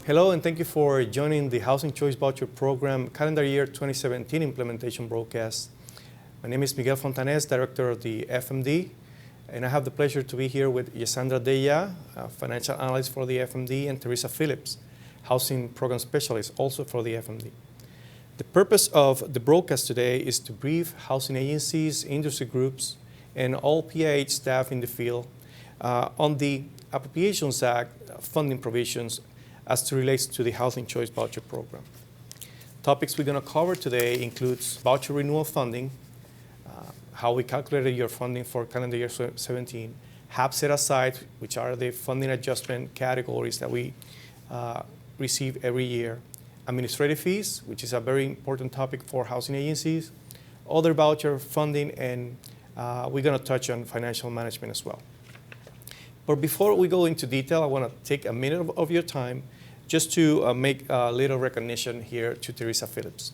Hello, and thank you for joining the Housing Choice Voucher Program Calendar Year 2017 Implementation Broadcast. My name is Miguel Fontanez, Director of the FMD, and I have the pleasure to be here with Yesandra Deya, Financial Analyst for the FMD, and Teresa Phillips, Housing Program Specialist, also for the FMD. The purpose of the broadcast today is to brief housing agencies, industry groups, and all PIH staff in the field on the Appropriations Act funding provisions as it relates to the Housing Choice Voucher Program. Topics we're going to cover today includes voucher renewal funding, how we calculated your funding for calendar year 17, HAP set aside, which are the funding adjustment categories that we receive every year, administrative fees, which is a very important topic for housing agencies, other voucher funding, and we're going to touch on financial management as well. But before we go into detail, I want to take a minute of your time just to make a little recognition here to Teresa Phillips.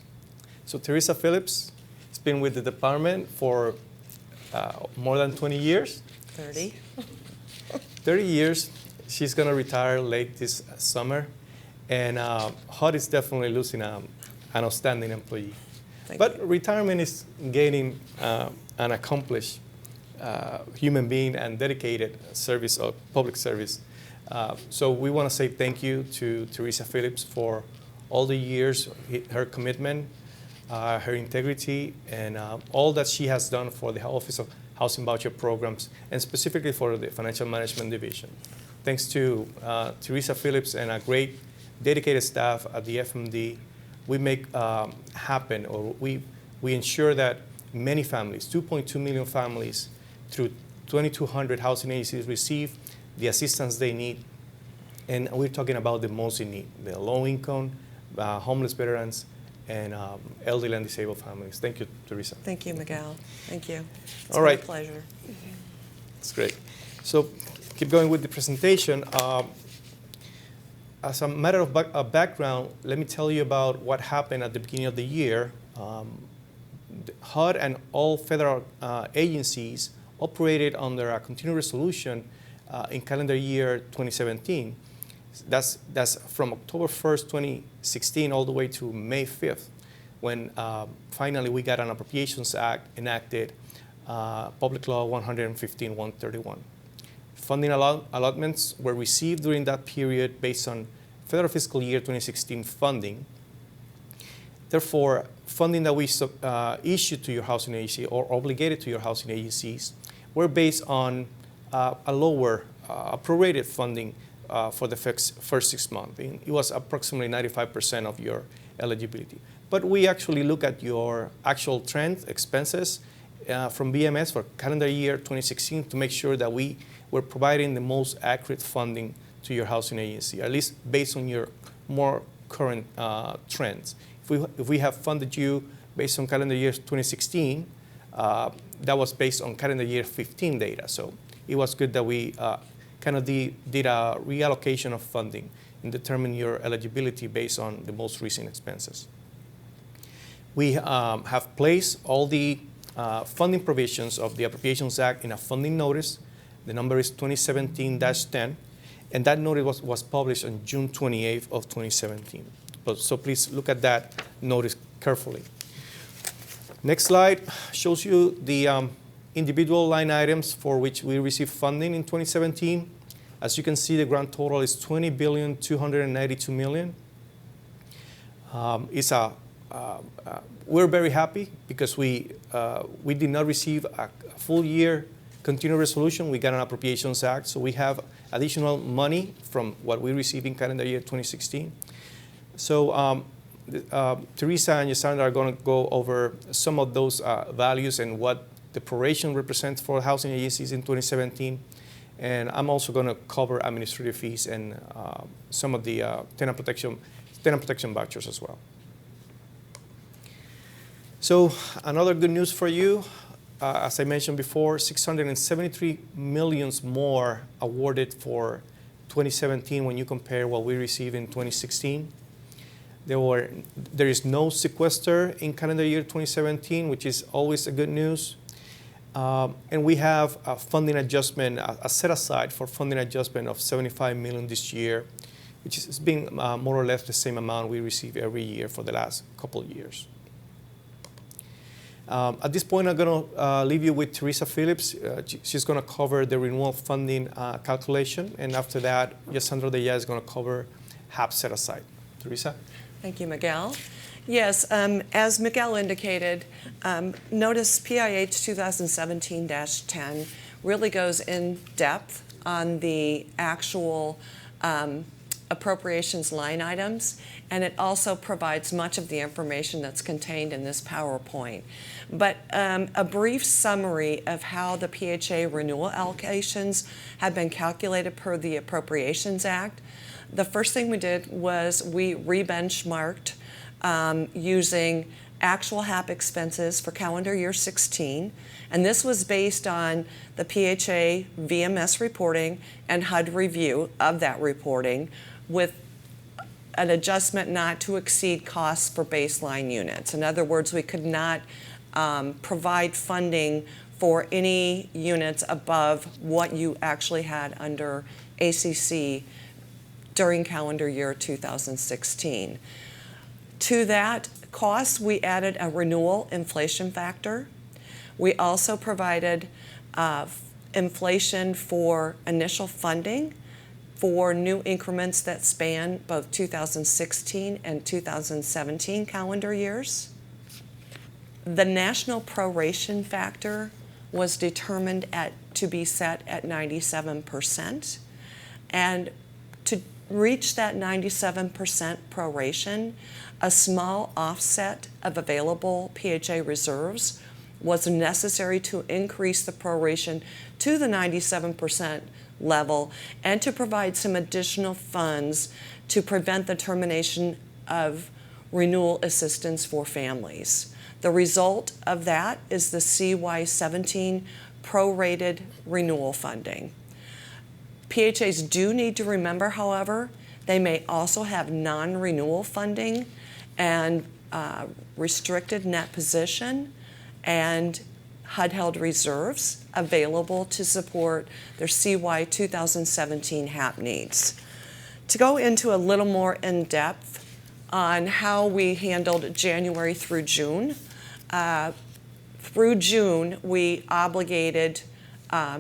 So Teresa Phillips has been with the department for more than 20 years. 30. 30 years. She's going to retire late this summer. And HUD is definitely losing an outstanding employee. But retirement is gaining an accomplished human being and dedicated service of public service. So we want to say thank you to Teresa Phillips for all the years, her commitment, her integrity, and all that she has done for the Office of Housing Voucher Programs, and specifically for the Financial Management Division. Thanks to Teresa Phillips and a great dedicated staff at the FMD, we make happen, or we ensure that many families, 2.2 million families, through 2,200 housing agencies receive the assistance they need. And we're talking about the most in need, the low income, homeless veterans, and elderly and disabled families. Thank you, Teresa. Thank you, Miguel. Thank you. It's All right. a pleasure. That's great. So keep going with the presentation. As a matter of background, let me tell you about what happened at the beginning of the year. HUD and all federal agencies operated under a continuing resolution in calendar year 2017. That's from October 1st, 2016, all the way to May 5th, when finally we got an Appropriations Act enacted, Public Law 115-131. Funding allotments were received during that period based on federal fiscal year 2016 funding. Therefore, funding that we issued to your housing agency or obligated to your housing agencies were based on a lower prorated funding for the first 6 months. It was approximately 95% of your eligibility. But we actually look at your actual trend expenses from BMS for calendar year 2016 to make sure that we were providing the most accurate funding to your housing agency, at least based on your more current trends. If we have funded you based on calendar year 2016, that was based on calendar year 15 data. So it was good that we kind of did a reallocation of funding and determine your eligibility based on the most recent expenses. We have placed all the funding provisions of the Appropriations Act in a funding notice. The number is 2017-10, and that notice was published on June 28th of 2017. So please look at that notice carefully. Next slide shows you the individual line items for which we received funding in 2017. As you can see, the grand total is $20,292,000,000. We're very happy because we did not receive a full year continuing resolution. We got an Appropriations Act, so we have additional money from what we received in calendar year 2016. So Teresa and Yesandra are going to go over some of those values and what the proration represents for housing agencies in 2017. And I'm also going to cover administrative fees and some of the tenant protection vouchers as well. So another good news for you, as I mentioned before, $673 million more awarded for 2017 when you compare what we received in 2016. There is no sequester in calendar year 2017, which is always a good news. And we have a funding adjustment, a set aside for funding adjustment of $75 million this year, which has been more or less the same amount we receive every year for the last couple of years. At this point, I'm going to leave you with Teresa Phillips. She's going to cover the renewal funding calculation, and after that, Yasandra Deya is going to cover HAP set aside. Teresa? Thank you, Miguel. Yes, as Miguel indicated, notice PIH 2017-10 really goes in depth on the actual appropriations line items, and it also provides much of the information that's contained in this PowerPoint. But a brief summary of how the PHA renewal allocations have been calculated per the Appropriations Act. The first thing we did was we rebenchmarked using actual HAP expenses for calendar year 16, and this was based on the PHA VMS reporting and HUD review of that reporting, with an adjustment not to exceed costs for baseline units. In other words, we could not provide funding for any units above what you actually had under ACC during calendar year 2016. To that cost, we added a renewal inflation factor. We also provided inflation for initial funding for new increments that span both 2016 and 2017 calendar years. The national proration factor was determined to be set at 97%, and to reach that 97% proration, a small offset of available PHA reserves was necessary to increase the proration to the 97% level and to provide some additional funds to prevent the termination of renewal assistance for families. The result of that is the CY2017 prorated renewal funding. PHAs do need to remember, however, they may also have non-renewal funding and restricted net position and HUD-held reserves available to support their CY 2017 HAP needs. To go into a little more in depth on how we handled January through June, we obligated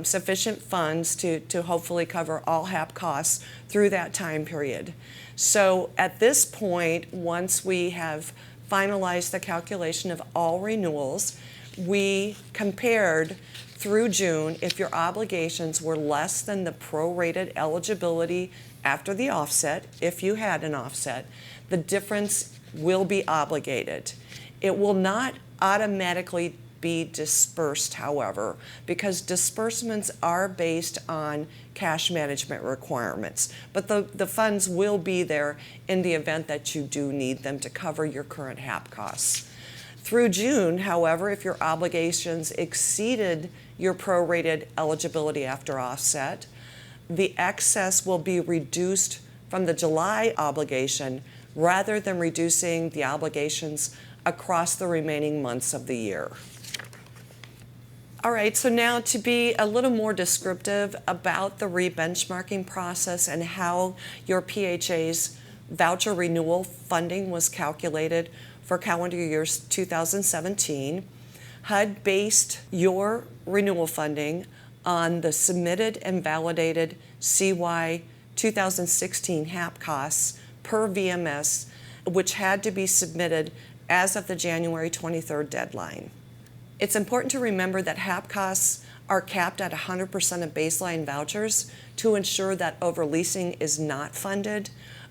sufficient funds to hopefully cover all HAP costs through that time period. So at this point, once we have finalized the calculation of all renewals, we compared through June if your obligations were less than the prorated eligibility after the offset. If you had an offset, the difference will be obligated. It will not automatically be dispersed, however, because disbursements are based on cash management requirements. But the funds will be there in the event that you do need them to cover your current HAP costs. Through June, however, if your obligations exceeded your prorated eligibility after offset, the excess will be reduced from the July obligation rather than reducing the obligations across the remaining months of the year. All right, so now to be a little more descriptive about the rebenchmarking process and how your PHA's voucher renewal funding was calculated for calendar years 2017, HUD based your renewal funding on the submitted and validated CY 2016 HAP costs per VMS, which had to be submitted as of the January 23rd deadline. It's important to remember that HAP costs are capped at 100% of baseline vouchers to ensure that overleasing is not funded.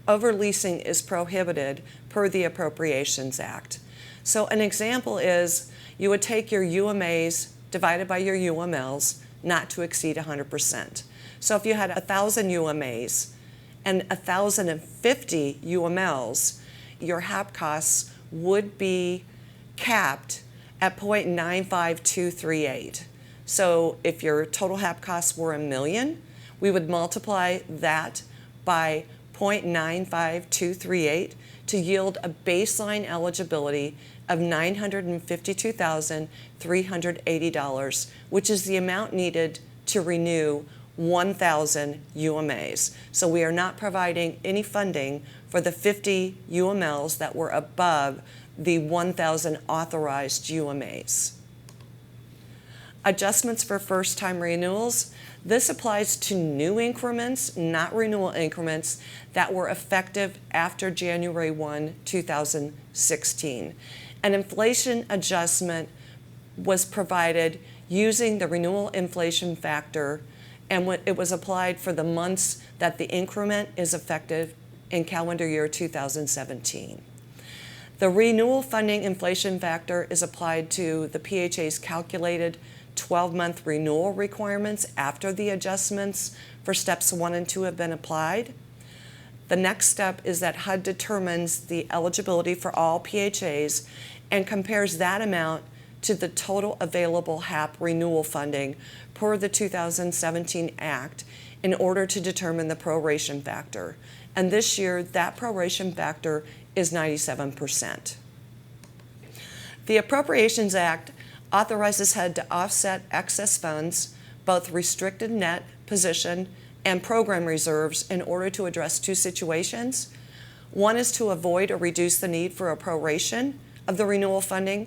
Overleasing is prohibited per the Appropriations Act. So an example is you would take your UMAs divided by your UMLs not to exceed 100%. So if you had 1,000 UMAs and 1,050 UMLs, your HAP costs would be capped at 0.95238. So if your total HAP costs were $1 million, we would multiply that by 0.95238 to yield a baseline eligibility of $952,380, which is the amount needed to renew 1,000 UMAs. So we are not providing any funding for the 50 UMLs that were above the 1,000 authorized UMAs. Adjustments for first-time renewals. This applies to new increments, not renewal increments, that were effective after January 1, 2016. An inflation adjustment was provided using the renewal inflation factor, and it was applied for the months that the increment is effective in calendar year 2017. The renewal funding inflation factor is applied to the PHA's calculated 12-month renewal requirements after the adjustments for steps 1 and 2 have been applied. The next step is that HUD determines the eligibility for all PHAs and compares that amount to the total available HAP renewal funding per the 2017 Act in order to determine the proration factor. And this year, that proration factor is 97%. The Appropriations Act authorizes HUD to offset excess funds, both restricted net position and program reserves, in order to address two situations. One is to avoid or reduce the need for a proration of the renewal funding,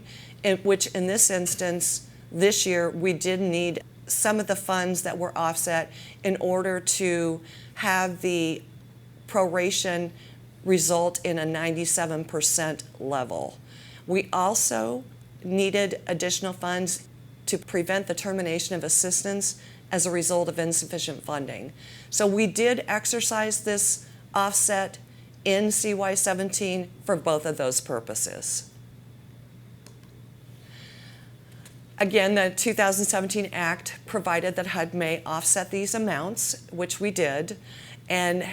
which in this instance, this year, we did need some of the funds that were offset in order to have the proration result in a 97% level. We also needed additional funds to prevent the termination of assistance as a result of insufficient funding. So we did exercise this offset in CY17 for both of those purposes. Again, the 2017 Act provided that HUD may offset these amounts, which we did, and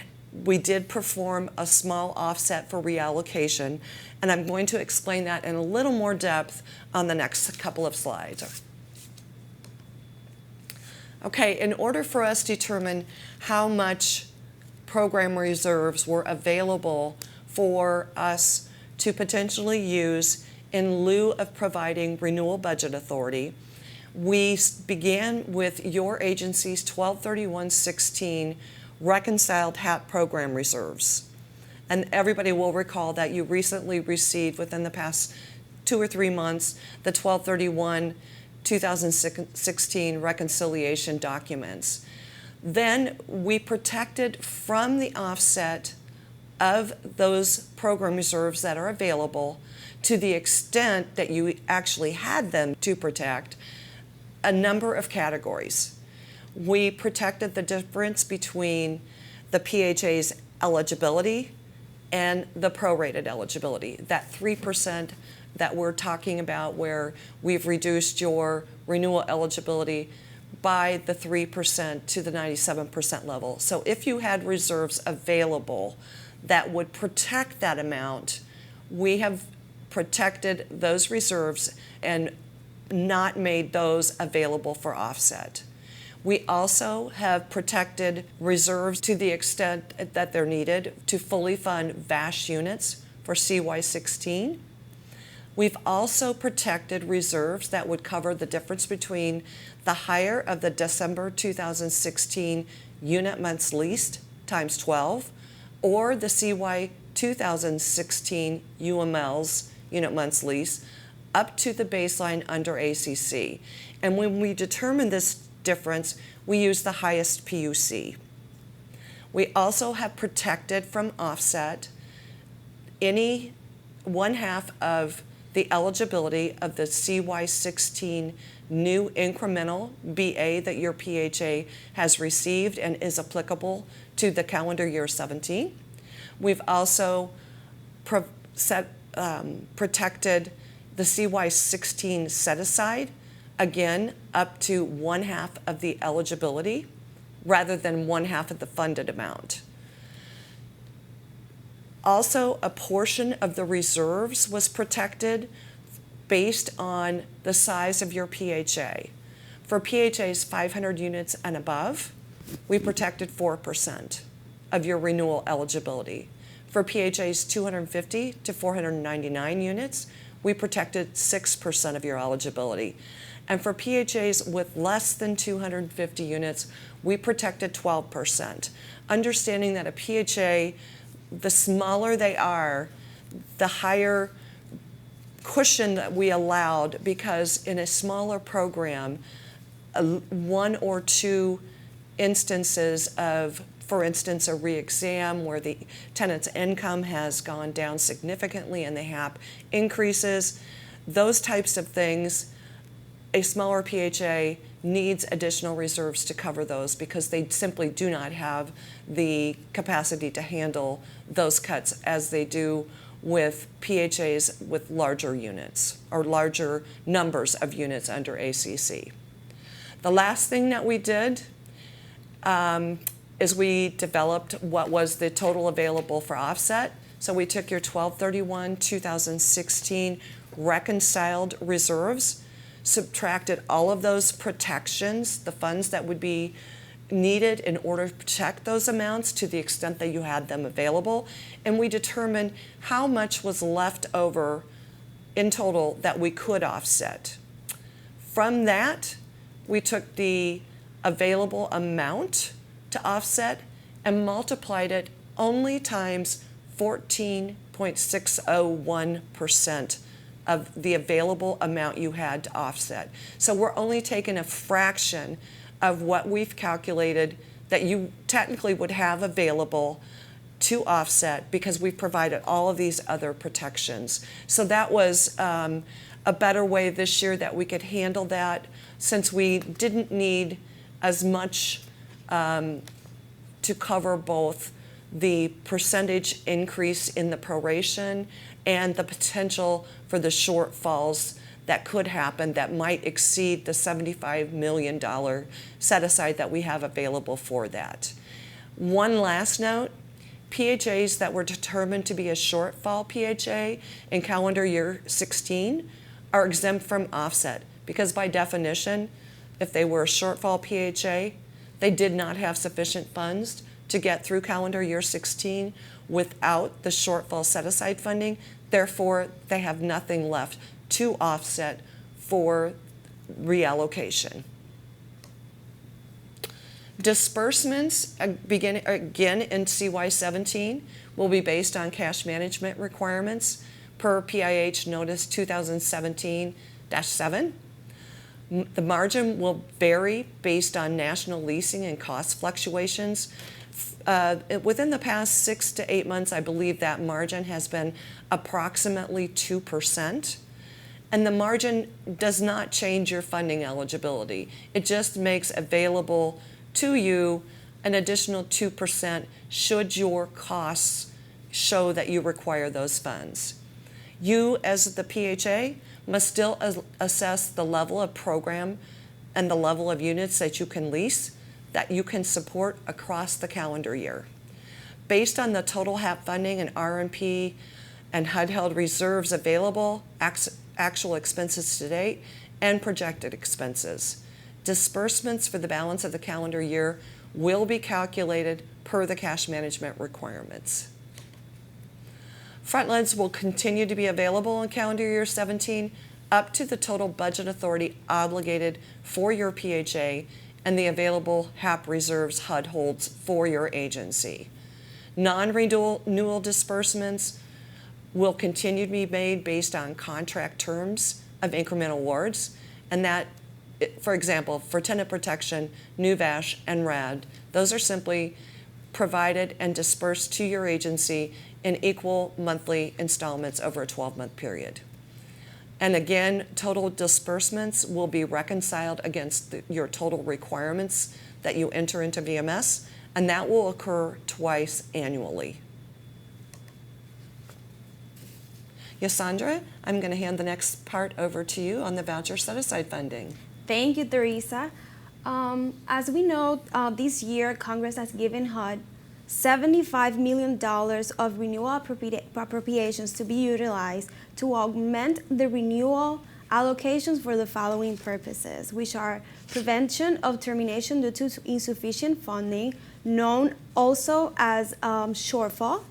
we did perform a small offset for reallocation, and I'm going to explain that in a little more depth on the next couple of slides. Okay, in order for us to determine how much program reserves were available for us to potentially use in lieu of providing renewal budget authority, we began with your agency's 12/31/16 reconciled HAP program reserves. And everybody will recall that you recently received, within the past 2 or 3 months, the 12/31/2016 reconciliation documents. Then we protected from the offset of those program reserves that are available, to the extent that you actually had them to protect, a number of categories. We protected the difference between the PHA's eligibility and the prorated eligibility, that 3% that we're talking about, where we've reduced your renewal eligibility by the 3% to the 97% level. So if you had reserves available that would protect that amount, we have protected those reserves and not made those available for offset. We also have protected reserves to the extent that they're needed to fully fund VASH units for CY16. We've also protected reserves that would cover the difference between the higher of the December 2016 unit months leased times 12 or the CY 2016 UMLs, unit months lease, up to the baseline under ACC. And when we determine this difference, we use the highest PUC. We also have protected from offset any 1/2 of the eligibility of the CY16 new incremental BA that your PHA has received and is applicable to the calendar year 17. We've also protected the CY16 set-aside, again, up to 1/2 of the eligibility rather than 1/2 of the funded amount. Also, a portion of the reserves was protected based on the size of your PHA. For PHAs 500 units and above, we protected 4% of your renewal eligibility. For PHAs 250 to 499 units, we protected 6% of your eligibility. And for PHAs with less than 250 units, we protected 12%. Understanding that a PHA, the smaller they are, the higher cushion that we allowed, because in a smaller program, one or two instances of, for instance, a re-exam where the tenant's income has gone down significantly and the HAP increases, those types of things, a smaller PHA needs additional reserves to cover those because they simply do not have the capacity to handle those cuts as they do with PHAs with larger units or larger numbers of units under ACC. The last thing that we did is we developed what was the total available for offset. So we took your 12/31/2016 reconciled reserves, subtracted all of those protections, the funds that would be needed in order to protect those amounts to the extent that you had them available, and we determined how much was left over in total that we could offset. From that, we took the available amount to offset and multiplied it only times 14.601% of the available amount you had to offset. So we're only taking a fraction of what we've calculated that you technically would have available to offset because we've provided all of these other protections. So that was a better way this year that we could handle that, since we didn't need as much to cover both the percentage increase in the proration and the potential for the shortfalls that could happen that might exceed the $75 million set aside that we have available for that. One last note, PHAs that were determined to be a shortfall PHA in calendar year 16 are exempt from offset because by definition, if they were a shortfall PHA, they did not have sufficient funds to get through calendar year 16 without the shortfall set-aside funding. Therefore, they have nothing left to offset for reallocation. Disbursements, again in CY17, will be based on cash management requirements per PIH Notice 2017-7. The margin will vary based on national leasing and cost fluctuations. Within the past 6 to 8 months, I believe that margin has been approximately 2%. And the margin does not change your funding eligibility. It just makes available to you an additional 2% should your costs show that you require those funds. You, as the PHA, must still assess the level of program and the level of units that you can lease, that you can support across the calendar year. Based on the total HAP funding and RMP and HUD-held reserves available, actual expenses to date, and projected expenses, disbursements for the balance of the calendar year will be calculated per the cash management requirements. Front loads will continue to be available in calendar year 17 up to the total budget authority obligated for your PHA and the available HAP reserves HUD holds for your agency. Non-renewal disbursements will continue to be made based on contract terms of incremental awards, and that, for example, for tenant protection, new VASH, and RAD, those are simply provided and dispersed to your agency in equal monthly installments over a 12-month period. And again, total disbursements will be reconciled against your total requirements that you enter into VMS, and that will occur twice annually. Yasandra, I'm going to hand the next part over to you on the voucher set-aside funding. Thank you, Teresa. As we know, this year Congress has given HUD $75 million of renewal appropriations to be utilized to augment the renewal allocations for the following purposes, which are prevention of termination due to insufficient funding, known also as shortfall,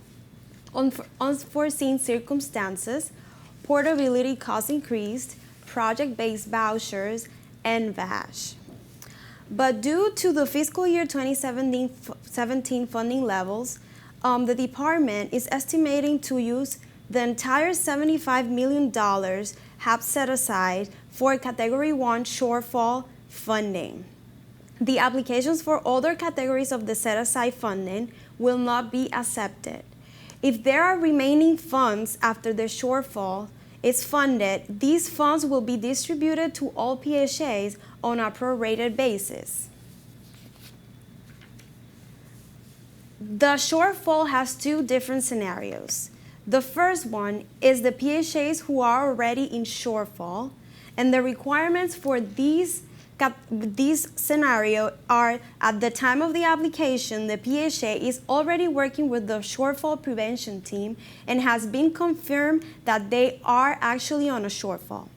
unforeseen circumstances, portability cost increased, project-based vouchers, and VASH. But due to the fiscal year 2017 funding levels, the department is estimating to use the entire $75 million have set aside for Category 1 shortfall funding. The applications for other categories of the set-aside funding will not be accepted. If there are remaining funds after the shortfall is funded, these funds will be distributed to all PHAs on a prorated basis. The shortfall has two different scenarios. The first one is the PHAs who are already in shortfall, and the requirements for these scenario are at the time of the application, the PHA is already working with the shortfall prevention team and has been confirmed that they are actually on a shortfall.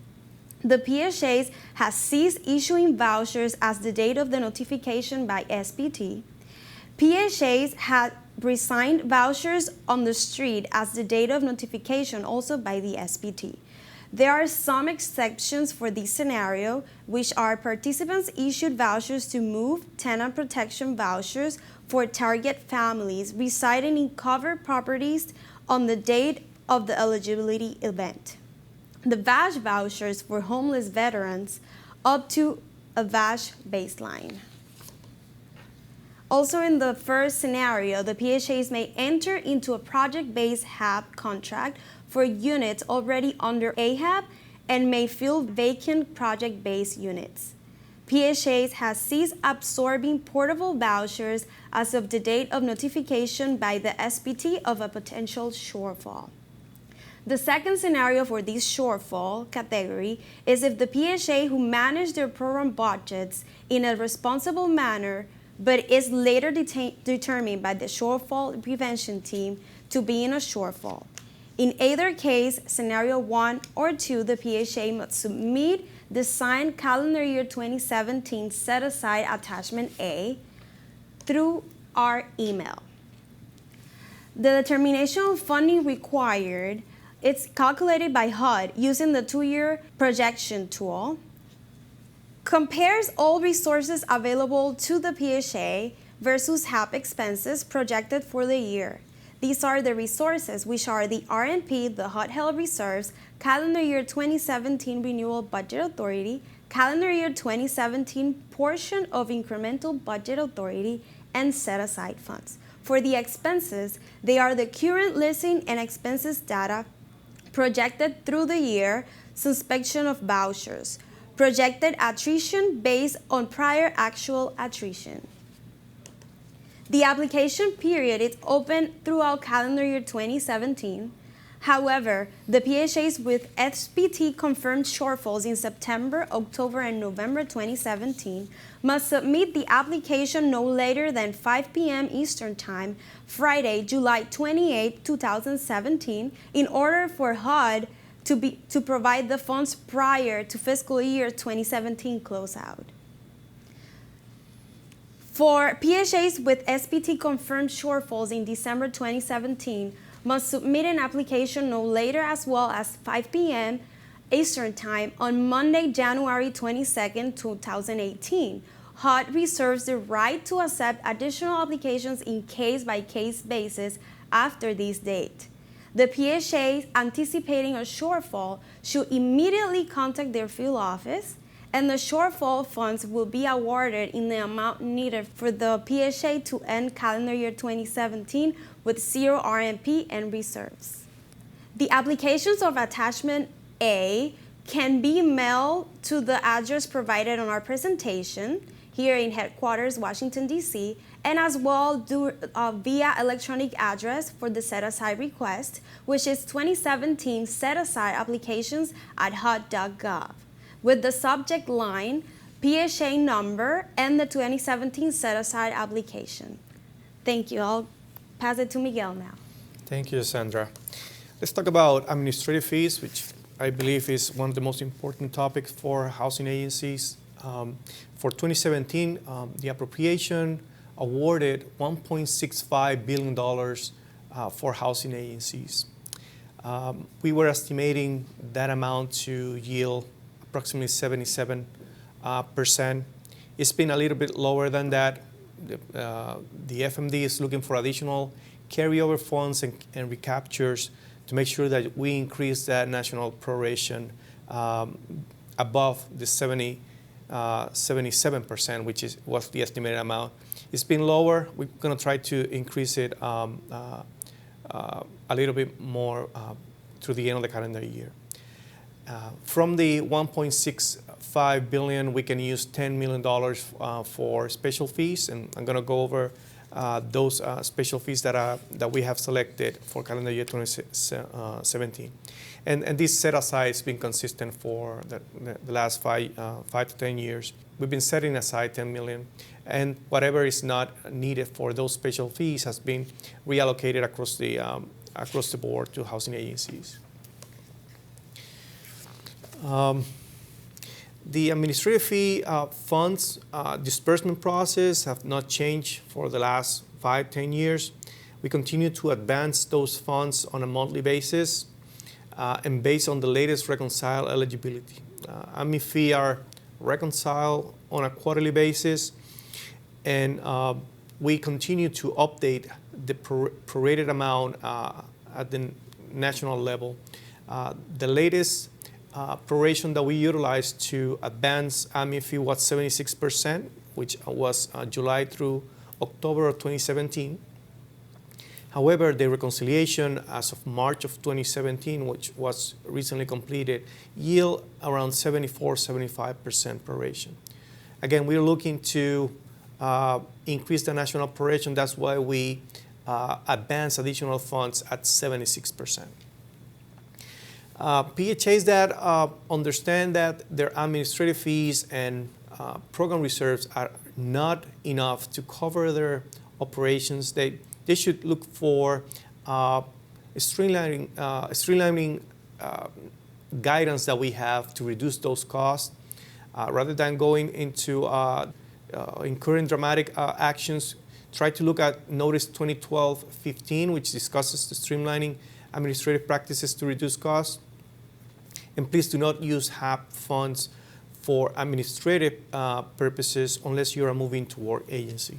The PHAs has ceased issuing vouchers as the date of the notification by SPT. PHAs had resigned vouchers on the street as the date of notification also by the SPT. There are some exceptions for this scenario, which are participants issued vouchers to move, tenant protection vouchers for target families residing in covered properties on the date of the eligibility event. The VASH vouchers for homeless veterans up to a VASH baseline. Also in the first scenario, the PHAs may enter into a project-based HAB contract for units already under AHAB and may fill vacant project-based units. PHAs has ceased absorbing portable vouchers as of the date of notification by the SPT of a potential shortfall. The second scenario for this shortfall category is if the PHA who manage their program budgets in a responsible manner but is later determined by the shortfall prevention team to be in a shortfall. In either case, scenario 1 or 2, the PHA must submit the signed calendar year 2017 set-aside attachment A through our email. The determination of funding required is calculated by HUD using the 2-year projection tool, compares all resources available to the PHA versus HAP expenses projected for the year. These are the resources, which are the RNP, the HUD held reserves, calendar year 2017 Renewal Budget Authority, calendar year 2017 portion of Incremental Budget Authority, and set-aside funds. For the expenses, they are the current leasing and expenses data projected through the year, suspension of vouchers, projected attrition based on prior actual attrition. The application period is open throughout calendar year 2017. However, the PHAs with SPT confirmed shortfalls in September, October, and November 2017 must submit the application no later than 5 p.m. Eastern Time, Friday, July 28, 2017, in order for HUD to provide the funds prior to fiscal year 2017 closeout. For PHAs with SPT confirmed shortfalls in December 2017, must submit an application no later as well as 5 p.m. Eastern Time on Monday, January 22, 2018. HUD reserves the right to accept additional applications in case-by-case basis after this date. The PHAs anticipating a shortfall should immediately contact their field office, and the shortfall funds will be awarded in the amount needed for the PHA to end calendar year 2017 with 0 RMP and reserves. The applications of attachment A can be mailed to the address provided on our presentation here in headquarters, Washington, D.C., and as well via electronic address for the set-aside request, which is 2017 set-aside applications at HUD.gov, with the subject line, PHA number, and the 2017 set-aside application. Thank you. I'll pass it to Miguel now. Thank you, Sandra. Let's talk about administrative fees, which I believe is one of the most important topics for housing agencies. For 2017, the appropriation awarded $1.65 billion for housing agencies. We were estimating that amount to yield approximately 77%. It's been a little bit lower than that. The FMD is looking for additional carryover funds and recaptures to make sure that we increase that national proration above the 77%, which was the estimated amount. It's been lower. We're going to try to increase it a little bit more through the end of the calendar year. From the $1.65 billion, we can use $10 million for special fees, and I'm going to go over those special fees that we have selected for calendar year 2017. And this set aside has been consistent for the last 5 to 10 years. We've been setting aside $10 million, and whatever is not needed for those special fees has been reallocated across the board to housing agencies. The administrative fee funds disbursement process have not changed for the last 5-10 years. We continue to advance those funds on a monthly basis and based on the latest reconciled eligibility. AMI fee are reconciled on a quarterly basis, and we continue to update the prorated amount at the national level. The latest proration that we utilized to advance AMI fee was 76%, which was July through October of 2017. However, the reconciliation as of March of 2017, which was recently completed, yield around 74-75% proration. Again, we're looking to increase the national proration. That's why we advance additional funds at 76%. PHAs that understand that their administrative fees and program reserves are not enough to cover their operations, they should look for streamlining guidance that we have to reduce those costs. Rather than going into incurring dramatic actions, try to look at Notice 2012-15, which discusses the streamlining administrative practices to reduce costs. And please do not use HAP funds for administrative purposes unless you are moving toward agency.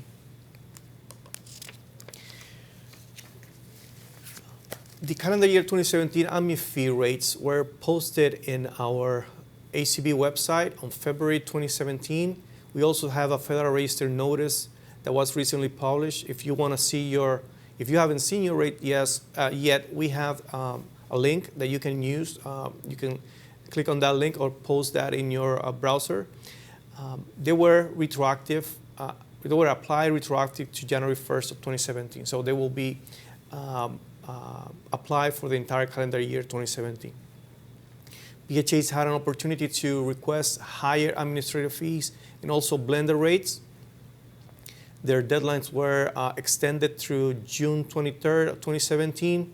The calendar year 2017 AMI fee rates were posted in our Hcb website on February 2017. We also have a Federal Register notice that was recently published. If you want to see if you haven't seen your rate yet, we have a link that you can use. You can click on that link or post that in your browser. They were retroactive. They were applied retroactive to January 1st of 2017. So they will be applied for the entire calendar year 2017. PHAs had an opportunity to request higher administrative fees and also blended rates. Their deadlines were extended through June 23rd of 2017.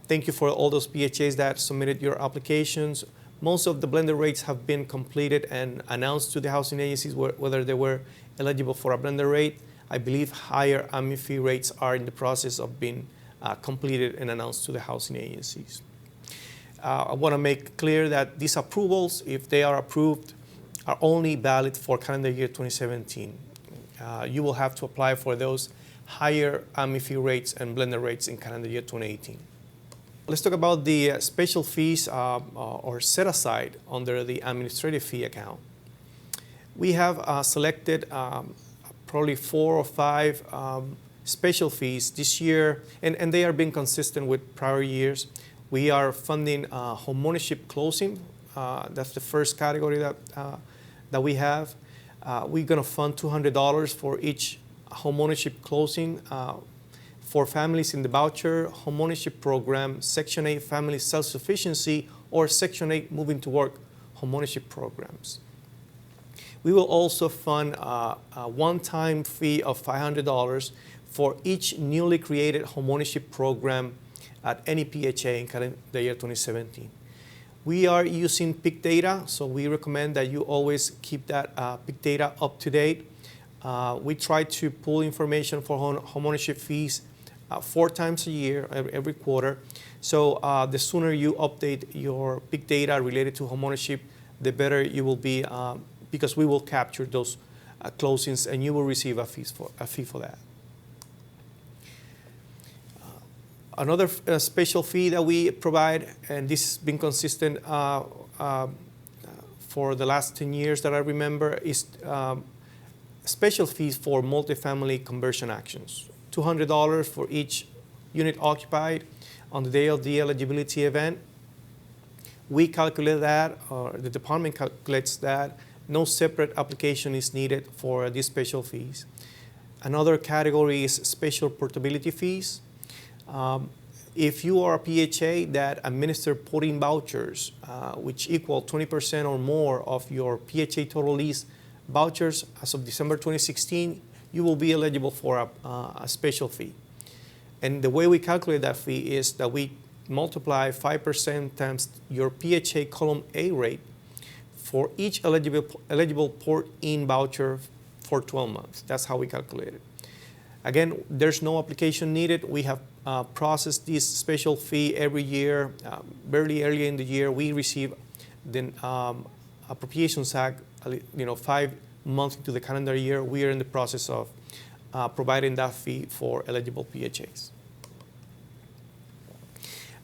Thank you for all those PHAs that submitted your applications. Most of the blended rates have been completed and announced to the housing agencies whether they were eligible for a blended rate. I believe higher AMI fee rates are in the process of being completed and announced to the housing agencies. I want to make clear that these approvals, if they are approved, are only valid for calendar year 2017. You will have to apply for those higher AMI fee rates and blended rates in calendar year 2018. Let's talk about the special fees or set aside under the administrative fee account. We have selected probably 4 or 5 special fees this year, and they are being consistent with prior years. We are funding homeownership closing. That's the first category that we have. We're going to fund $200 for each homeownership closing for families in the Voucher homeownership program, Section 8 family self-sufficiency, or Section 8 moving to work homeownership programs. We will also fund a one-time fee of $500 for each newly created homeownership program at any PHA in calendar year 2017. We are using peak data, so we recommend that you always keep that peak data up to date. We try to pull information for homeownership fees 4 times a year, every quarter. So the sooner you update your big data related to homeownership, the better you will be, because we will capture those closings and you will receive a fee for that. Another special fee that we provide, and this has been consistent for the last 10 years that I remember, is special fees for multifamily conversion actions. $200 for each unit occupied on the day of the eligibility event. We calculate that, or the department calculates that. No separate application is needed for these special fees. Another category is special portability fees. If you are a PHA that administers porting vouchers, which equal 20% or more of your PHA total lease vouchers as of December 2016, you will be eligible for a special fee. And the way we calculate that fee is that we multiply 5% times your PHA column A rate for each eligible port-in voucher for 12 months. That's how we calculate it. Again, there's no application needed. We have processed this special fee every year. Very early in the year, we receive the Appropriations Act, 5 months into the calendar year. We are in the process of providing that fee for eligible PHAs.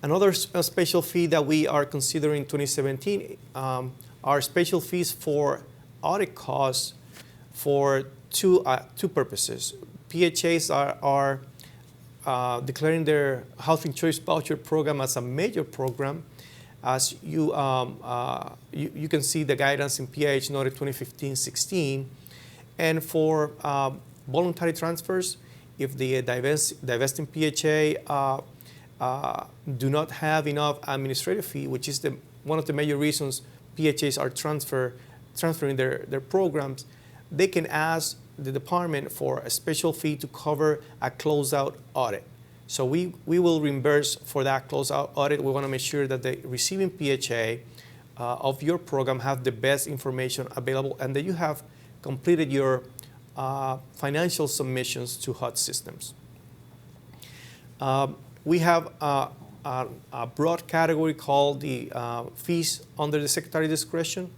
Another special fee that we are considering in 2017 are special fees for audit costs for two purposes. PHAs are declaring their Housing Choice Voucher program as a major program. As you can see the guidance in PIH Notice 2015-16. And for voluntary transfers, if the divesting PHA do not have enough administrative fee, which is one of the major reasons PHAs are transferring their programs, they can ask the department for a special fee to cover a closeout audit. So we will reimburse for that closeout audit. We want to make sure that the receiving PHA of your program have the best information available and that you have completed your financial submissions to HUD systems. We have a broad category called the fees under the Secretary discretion.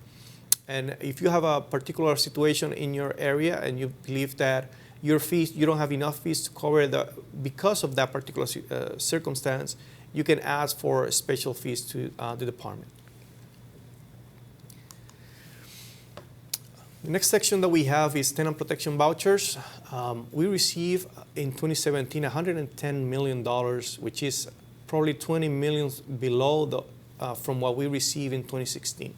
And if you have a particular situation in your area and you believe that your fees, you don't have enough fees to cover because of that particular circumstance, you can ask for special fees to the department. The next section that we have is tenant protection vouchers. We received in 2017 $110 million, which is probably $20 million below from what we received in 2016.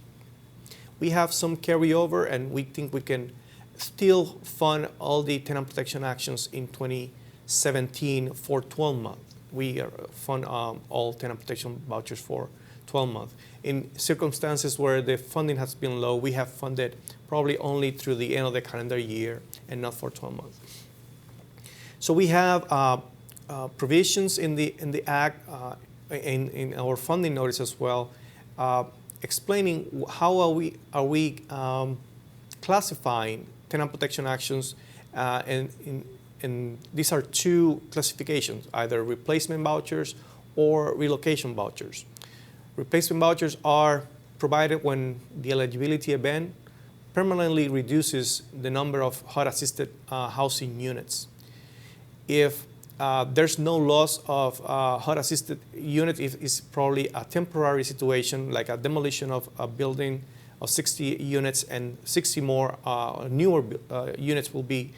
We have some carryover, and we think we can still fund all the tenant protection actions in 2017 for 12 months. We fund all tenant protection vouchers for 12 months. In circumstances where the funding has been low, we have funded probably only through the end of the calendar year and not for 12 months. So we have provisions in the Act, in our funding notice as well, explaining how are we classifying tenant protection actions, and these are two classifications, either replacement vouchers or relocation vouchers. Replacement vouchers are provided when the eligibility event permanently reduces the number of HUD-assisted housing units. If there's no loss of HUD-assisted units, it's probably a temporary situation, like a demolition of a building of 60 units and 60 more newer units will be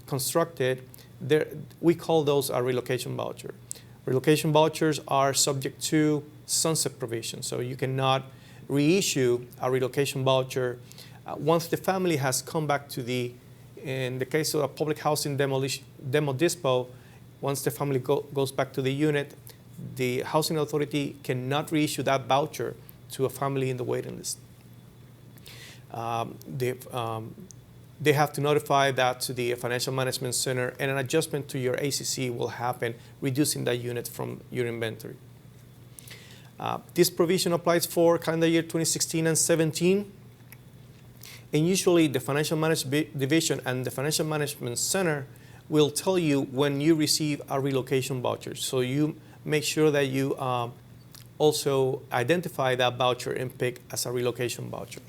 constructed. We call those a relocation voucher. Relocation vouchers are subject to sunset provision, so you cannot reissue a relocation voucher once the family has come back to in the case of a public housing demo dispo, once the family goes back to the unit, the housing authority cannot reissue that voucher to a family in the waiting list. They have to notify that to the Financial Management Center, and an adjustment to your ACC will happen, reducing that unit from your inventory. This provision applies for calendar year 2016 and 17. And usually the Financial Management Division and the Financial Management Center will tell you when you receive a relocation voucher. So you make sure that you also identify that voucher and pick as a relocation voucher.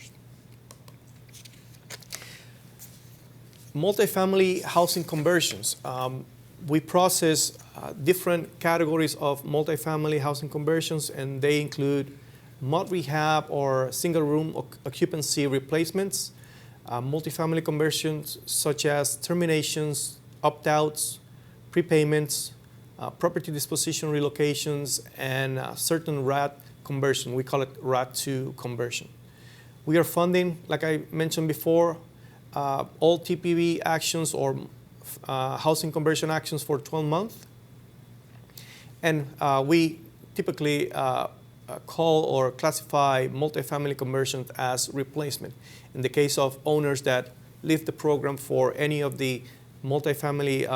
Multifamily housing conversions. We process different categories of multifamily housing conversions, and they include mod rehab or single room occupancy replacements, multifamily conversions such as terminations, opt-outs, prepayments, property disposition relocations, and certain RAT conversion. We call it RAT 2 conversion. We are funding, like I mentioned before, all TPV actions or housing conversion actions for 12 months. And we typically call or classify multifamily conversions as replacement. In the case of owners that leave the program for any of the multifamily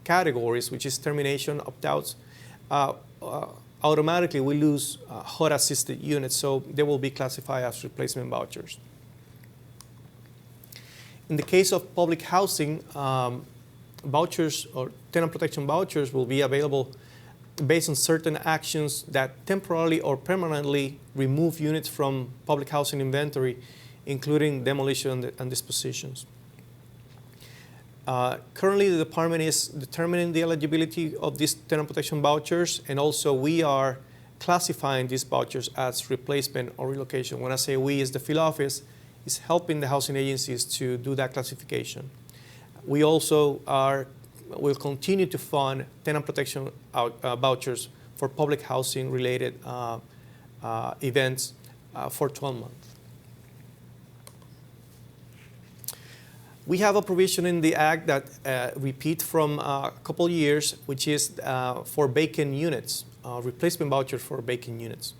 categories, which is termination, opt-outs, automatically we lose HUD-assisted units, so they will be classified as replacement vouchers. In the case of public housing, vouchers or tenant protection vouchers will be available based on certain actions that temporarily or permanently remove units from public housing inventory, including demolition and dispositions. Currently, the department is determining the eligibility of these tenant protection vouchers, and also we are classifying these vouchers as replacement or relocation. When I say we, it's the field office is helping the housing agencies to do that classification. We also will continue to fund tenant protection vouchers for public housing related events for 12 months. We have a provision in the Act that repeats from a couple years, which is for vacant units, replacement vouchers for vacant units.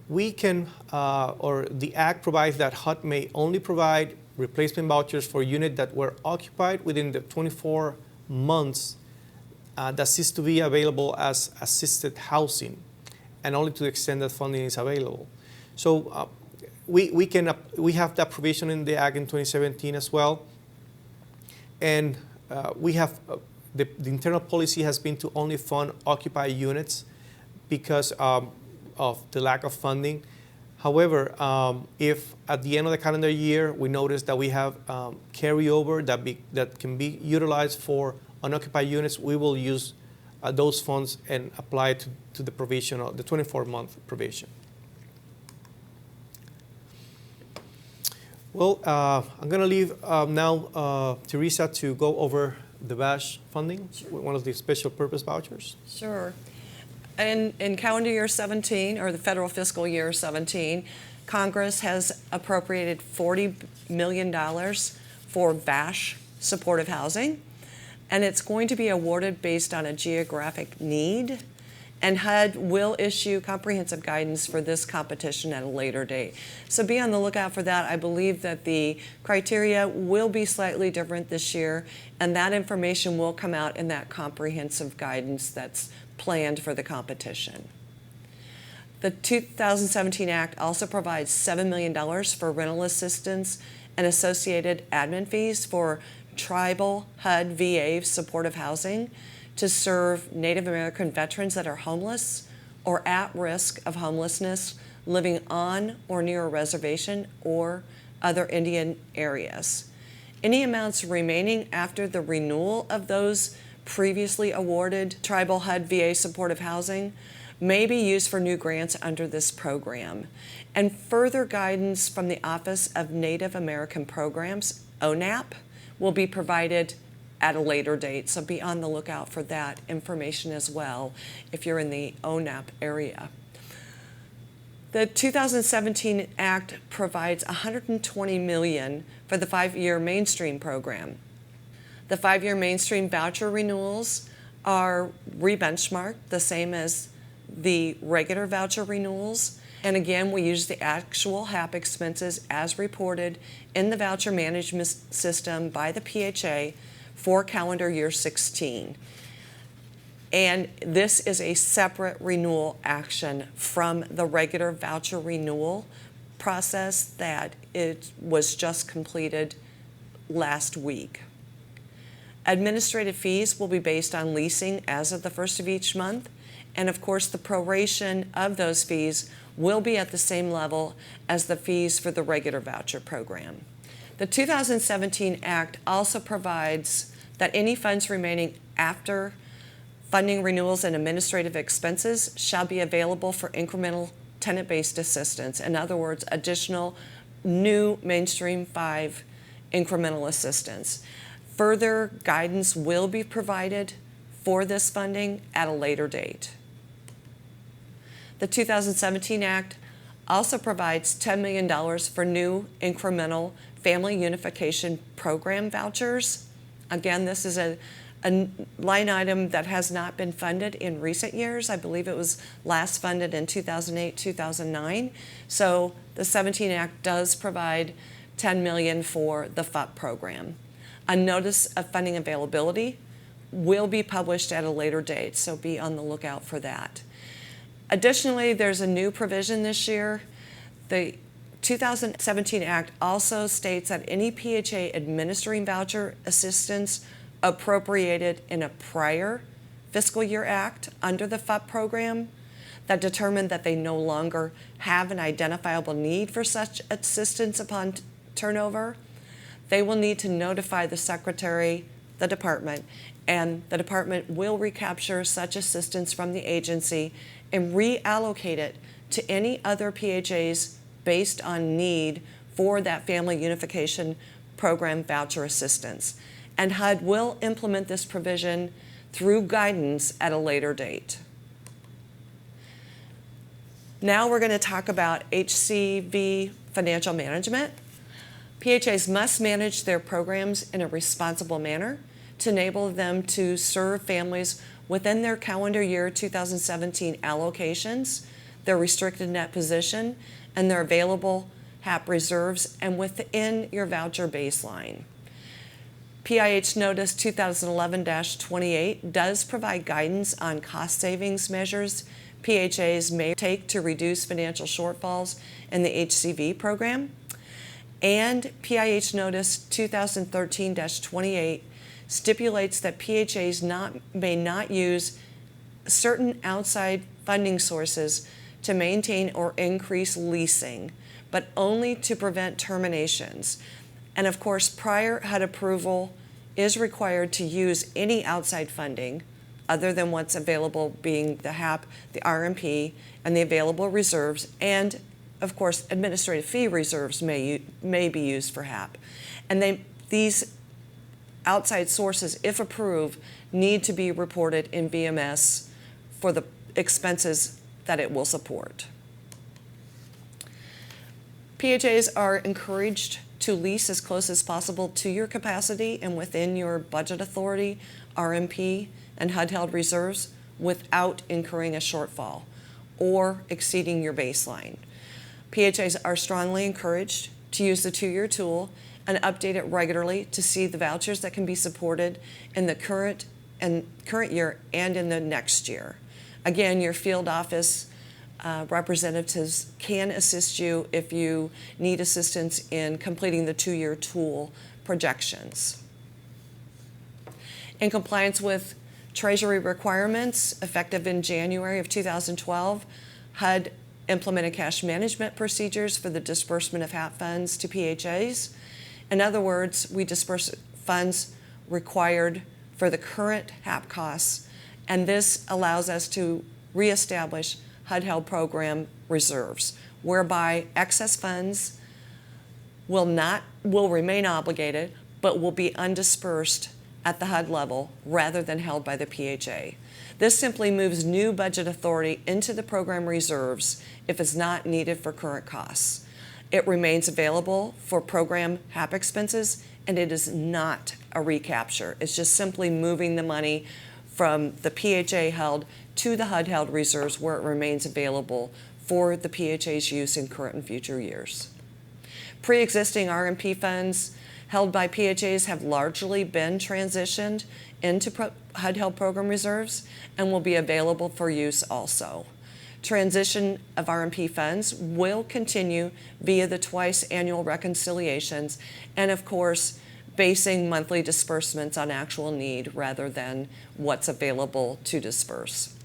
We can, or the Act provides that HUD may only provide replacement vouchers for units that were occupied within the 24 months that cease to be available as assisted housing, and only to the extent that funding is available. So we have that provision in the Act in 2017 as well, and we have the internal policy has been to only fund occupied units because of the lack of funding. However, if at the end of the calendar year we notice that we have carryover that can be utilized for unoccupied units, we will use those funds and apply it to the provision of the 24-month provision. Well, I'm going to leave now Teresa to go over the VASH funding, one of the special purpose vouchers. Sure. In calendar year 17, or the federal fiscal year 17, Congress has appropriated $40 million for VASH supportive housing, and it's going to be awarded based on a geographic need, and HUD will issue comprehensive guidance for this competition at a later date. So be on the lookout for that. I believe that the criteria will be slightly different this year, and that information will come out in that comprehensive guidance that's planned for the competition. The 2017 Act also provides $7 million for rental assistance and associated admin fees for tribal HUD VA supportive housing to serve Native American veterans that are homeless or at risk of homelessness living on or near a reservation or other Indian areas. Any amounts remaining after the renewal of those previously awarded tribal HUD VA supportive housing may be used for new grants under this program. And further guidance from the Office of Native American Programs, ONAP, will be provided at a later date, so be on the lookout for that information as well if you're in the ONAP area. The 2017 Act provides $120 million for the 5-year mainstream program. The 5-year mainstream voucher renewals are rebenchmarked the same as the regular voucher renewals. And again, we use the actual HAP expenses as reported in the voucher management system by the PHA for calendar year 16. And this is a separate renewal action from the regular voucher renewal process that it was just completed last week. Administrative fees will be based on leasing as of the first of each month, and of course the proration of those fees will be at the same level as the fees for the regular voucher program. The 2017 Act also provides that any funds remaining after funding renewals and administrative expenses shall be available for incremental tenant-based assistance. In other words, additional new Mainstream 5 incremental assistance. Further guidance will be provided for this funding at a later date. The 2017 Act also provides $10 million for new incremental family unification program vouchers. Again, this is a line item that has not been funded in recent years. I believe it was last funded in 2008, 2009. So the 17 Act does provide $10 million for the FUP program. A notice of funding availability will be published at a later date, so be on the lookout for that. Additionally, there's a new provision this year. The 2017 Act also states that any PHA administering voucher assistance appropriated in a prior fiscal year act under the FUP program that determined that they no longer have an identifiable need for such assistance upon turnover, they will need to notify the secretary, the department, and the department will recapture such assistance from the agency and reallocate it to any other PHAs based on need for that family unification program voucher assistance. And HUD will implement this provision through guidance at a later date. Now we're going to talk about Hcb Financial Management. PHAs must manage their programs in a responsible manner to enable them to serve families within their calendar year 2017 allocations, their restricted net position, and their available HAP reserves, and within your voucher baseline. PIH Notice 2011-28 does provide guidance on cost savings measures PHAs may take to reduce financial shortfalls in the HCV program. And PIH Notice 2013-28 stipulates that PHAs may not use certain outside funding sources to maintain or increase leasing, but only to prevent terminations. And of course, prior HUD approval is required to use any outside funding other than what's available, being the HAP, the RMP, and the available reserves, and of course, administrative fee reserves may be used for HAP. And these outside sources, if approved, need to be reported in VMS for the expenses that it will support. PHAs are encouraged to lease as close as possible to your capacity and within your budget authority, RMP, and HUD-held reserves without incurring a shortfall or exceeding your baseline. PHAs are strongly encouraged to use the 2-year tool and update it regularly to see the vouchers that can be supported in the current year and in the next year. Again, your field office representatives can assist you if you need assistance in completing the 2-year tool projections. In compliance with Treasury requirements, effective in January of 2012, HUD implemented cash management procedures for the disbursement of HAP funds to PHAs. In other words, we disperse funds required for the current HAP costs, and this allows us to reestablish HUD-held program reserves, whereby excess funds will remain obligated, but will be undispersed at the HUD level rather than held by the PHA. This simply moves new budget authority into the program reserves if it's not needed for current costs. It remains available for program HAP expenses, and it is not a recapture. It's just simply moving the money from the PHA held to the HUD held reserves where it remains available for the PHA's use in current and future years. Pre-existing RMP funds held by PHAs have largely been transitioned into HUD held program reserves and will be available for use also. Transition of RMP funds will continue via the twice annual reconciliations and of course basing monthly disbursements on actual need rather than what's available to disperse.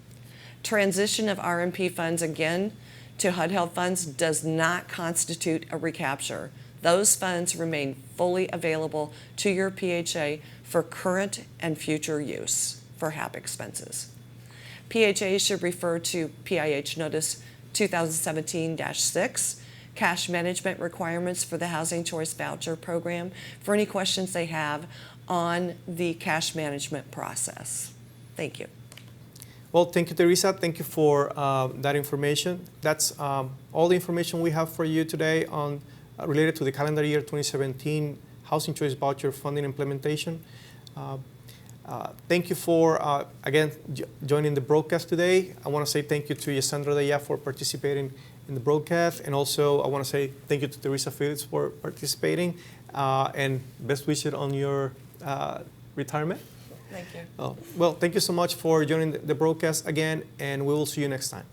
Transition of RMP funds again to HUD-held funds does not constitute a recapture. Those funds remain fully available to your PHA for current and future use for HAP expenses. PHA should refer to PIH Notice 2017-6, Cash Management Requirements for the Housing Choice Voucher Program, for any questions they have on the cash management process. Thank you. Well, thank you, Teresa. Thank you for that information. That's all the information we have for you today on related to the calendar year 2017 Housing Choice Voucher Funding Implementation. Thank you for, again, joining the broadcast today. I want to say thank you to Yesandra Deya for participating in the broadcast, and also I want to say thank you to Teresa Phillips for participating, and best wishes on your retirement. Thank you. Well, thank you so much for joining the broadcast again, and we will see you next time.